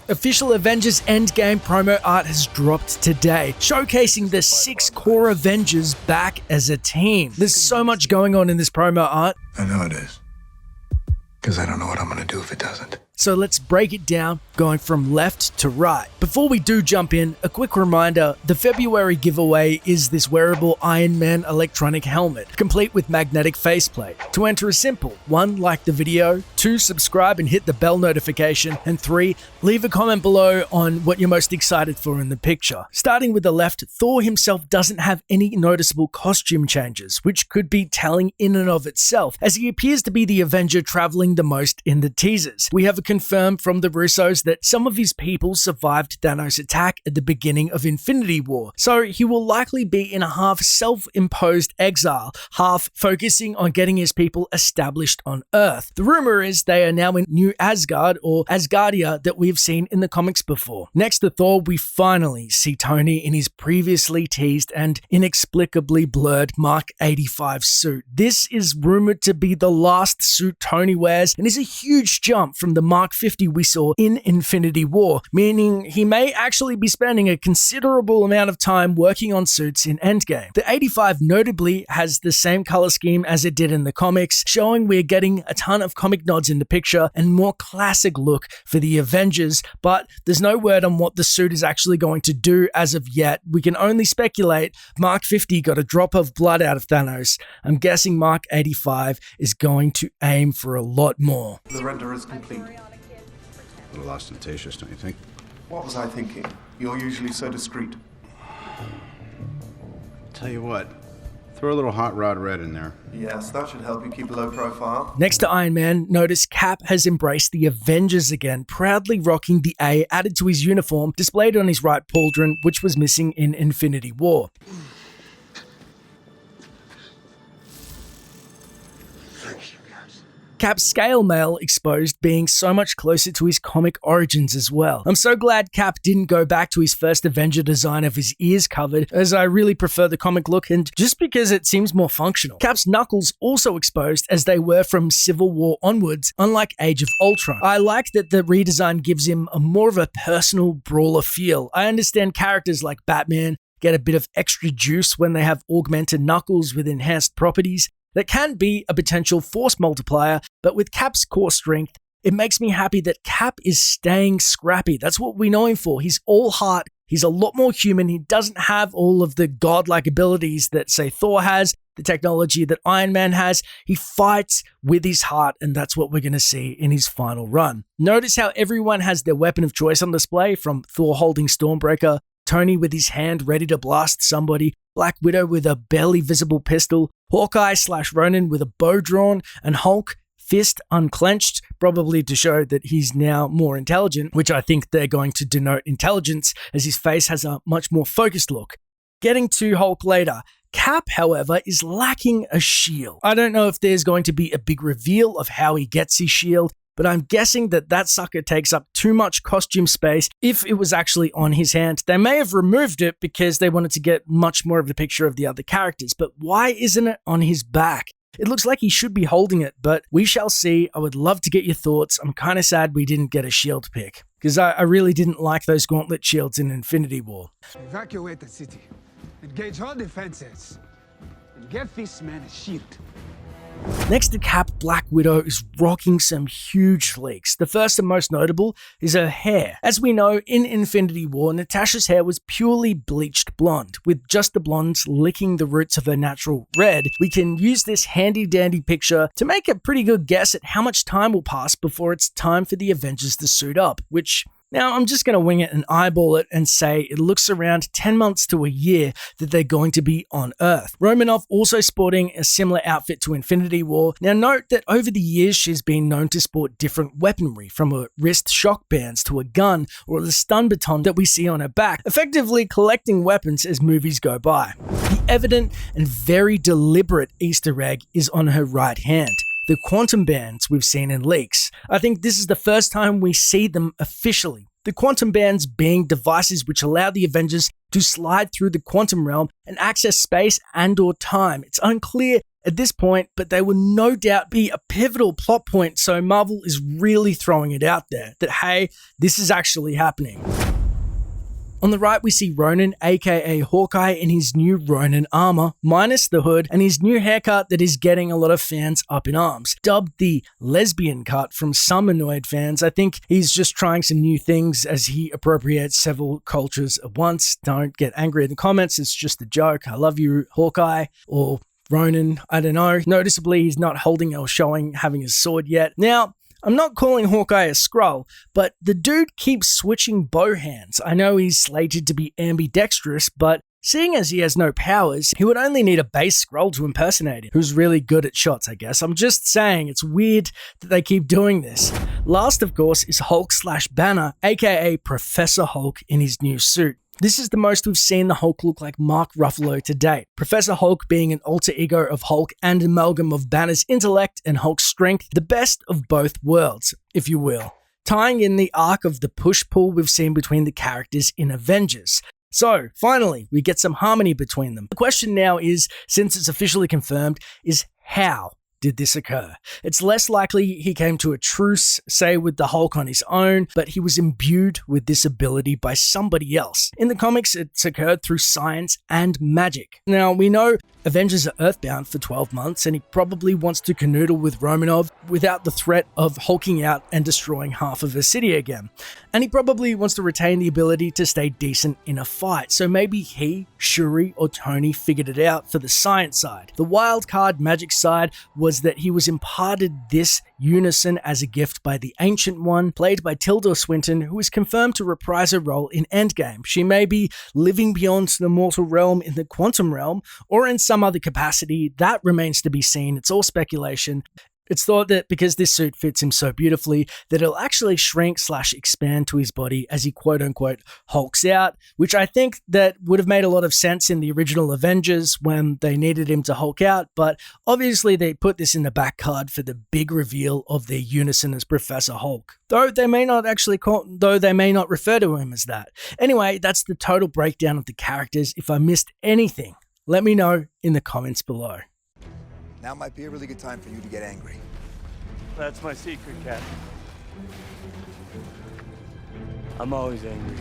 Official Avengers Endgame promo art has dropped today, showcasing the 6 core Avengers back as a team. There's so much going on in this promo art. I know it is. Because I don't know what I'm going to do if it doesn't. So let's break it down, going from left to right. Before we do jump in, a quick reminder, the February giveaway is this wearable Iron Man electronic helmet, complete with magnetic faceplate. To enter is simple. 1, like the video, 2, subscribe and hit the bell notification, and 3, leave a comment below on what you're most excited for in the picture. Starting with the left, Thor himself doesn't have any noticeable costume changes, which could be telling in and of itself, as he appears to be the Avenger traveling the most in the teasers. We have confirmed from the Russos that some of his people survived Thanos' attack at the beginning of Infinity War, so he will likely be in a half self-imposed exile, half focusing on getting his people established on Earth. The rumor is they are now in New Asgard, or Asgardia, that we've seen in the comics before. Next to Thor, we finally see Tony in his previously teased and inexplicably blurred Mark 85 suit. This is rumored to be the last suit Tony wears, and is a huge jump from the Mark 50 we saw in Infinity War, meaning he may actually be spending a considerable amount of time working on suits in Endgame. The 85 notably has the same color scheme as it did in the comics, showing we're getting a ton of comic nods in the picture and more classic look for the Avengers, but there's no word on what the suit is actually going to do as of yet. We can only speculate. Mark 50 got a drop of blood out of Thanos. I'm guessing Mark 85 is going to aim for a lot more. The render is complete. A little ostentatious, don't you think? What was I thinking? You're usually so discreet. Tell you what, throw a little hot rod red in there. Yes, that should help you keep a low profile. Next to Iron Man, notice Cap has embraced the Avengers again, proudly rocking the A added to his uniform, displayed on his right pauldron, which was missing in Infinity War. Cap's scale mail exposed, being so much closer to his comic origins as well. I'm so glad Cap didn't go back to his first Avenger design of his ears covered, as I really prefer the comic look, and just because it seems more functional. Cap's knuckles also exposed, as they were from Civil War onwards, unlike Age of Ultron. I like that the redesign gives him a more of a personal brawler feel. I understand characters like Batman get a bit of extra juice when they have augmented knuckles with enhanced properties. That can be a potential force multiplier, but with Cap's core strength, it makes me happy that Cap is staying scrappy. That's what we know him for. He's all heart. He's a lot more human. He doesn't have all of the godlike abilities that, say, Thor has, the technology that Iron Man has. He fights with his heart, and that's what we're going to see in his final run. Notice how everyone has their weapon of choice on display, from Thor holding Stormbreaker, Tony with his hand ready to blast somebody, Black Widow with a barely visible pistol, Hawkeye/Ronin with a bow drawn, and Hulk, fist unclenched, probably to show that he's now more intelligent, which I think they're going to denote intelligence, as his face has a much more focused look. Getting to Hulk later. Cap, however, is lacking a shield. I don't know if there's going to be a big reveal of how he gets his shield, but I'm guessing that sucker takes up too much costume space if it was actually on his hand. They may have removed it because they wanted to get much more of a picture of the other characters, but why isn't it on his back? It looks like he should be holding it, but we shall see. I would love to get your thoughts. I'm kind of sad we didn't get a shield pick, because I really didn't like those gauntlet shields in Infinity War. Evacuate the city, engage all defenses, and get this man a shield. Next to Cap, Black Widow is rocking some huge flakes. The first and most notable is her hair. As we know, in Infinity War, Natasha's hair was purely bleached blonde, with just the blondes licking the roots of her natural red. We can use this handy-dandy picture to make a pretty good guess at how much time will pass before it's time for the Avengers to suit up, which... Now, I'm just going to wing it and eyeball it and say it looks around 10 months to a year that they're going to be on Earth. Romanoff also sporting a similar outfit to Infinity War. Now, note that over the years, she's been known to sport different weaponry, from her wrist shock bands to a gun or the stun baton that we see on her back, effectively collecting weapons as movies go by. The evident and very deliberate Easter egg is on her right hand. The quantum bands we've seen in leaks. I think this is the first time we see them officially. The quantum bands being devices which allow the Avengers to slide through the quantum realm and access space and/or time. It's unclear at this point, but they will no doubt be a pivotal plot point, so Marvel is really throwing it out there that, hey, this is actually happening. On the right, we see Ronin, aka Hawkeye, in his new Ronin armor, minus the hood, and his new haircut that is getting a lot of fans up in arms. Dubbed the lesbian cut from some annoyed fans, I think he's just trying some new things as he appropriates several cultures at once. Don't get angry in the comments, it's just a joke. I love you, Hawkeye, or Ronin, I don't know. Noticeably, he's not holding or showing having his sword yet. Now, I'm not calling Hawkeye a Skrull, but the dude keeps switching bow hands. I know he's slated to be ambidextrous, but seeing as he has no powers, he would only need a base Skrull to impersonate him, who's really good at shots, I guess. I'm just saying, it's weird that they keep doing this. Last, of course, is Hulk/Banner, aka Professor Hulk in his new suit. This is the most we've seen the Hulk look like Mark Ruffalo to date. Professor Hulk being an alter ego of Hulk and amalgam of Banner's intellect and Hulk's strength, the best of both worlds, if you will. Tying in the arc of the push-pull we've seen between the characters in Avengers. So, finally, we get some harmony between them. The question now is, since it's officially confirmed, is how did this occur? It's less likely he came to a truce, say with the Hulk on his own, but he was imbued with this ability by somebody else. In the comics, it's occurred through science and magic. Now, we know Avengers are earthbound for 12 months, and he probably wants to canoodle with Romanov without the threat of hulking out and destroying half of a city again. And he probably wants to retain the ability to stay decent in a fight, so maybe he, Shuri, or Tony figured it out for the science side. The wild card magic side was that he was imparted this unison as a gift by the Ancient One, played by Tilda Swinton, who is confirmed to reprise her role in Endgame. She may be living beyond the mortal realm in the quantum realm, or in some other capacity. That remains to be seen. It's all speculation. It's thought that because this suit fits him so beautifully, that it'll actually shrink/expand to his body as he quote-unquote hulks out, which I think that would have made a lot of sense in the original Avengers when they needed him to hulk out, but obviously they put this in the back card for the big reveal of their unison as Professor Hulk. Though they may not refer to him as that. Anyway, that's the total breakdown of the characters. If I missed anything, let me know in the comments below. Now might be a really good time for you to get angry. That's my secret, Captain. I'm always angry.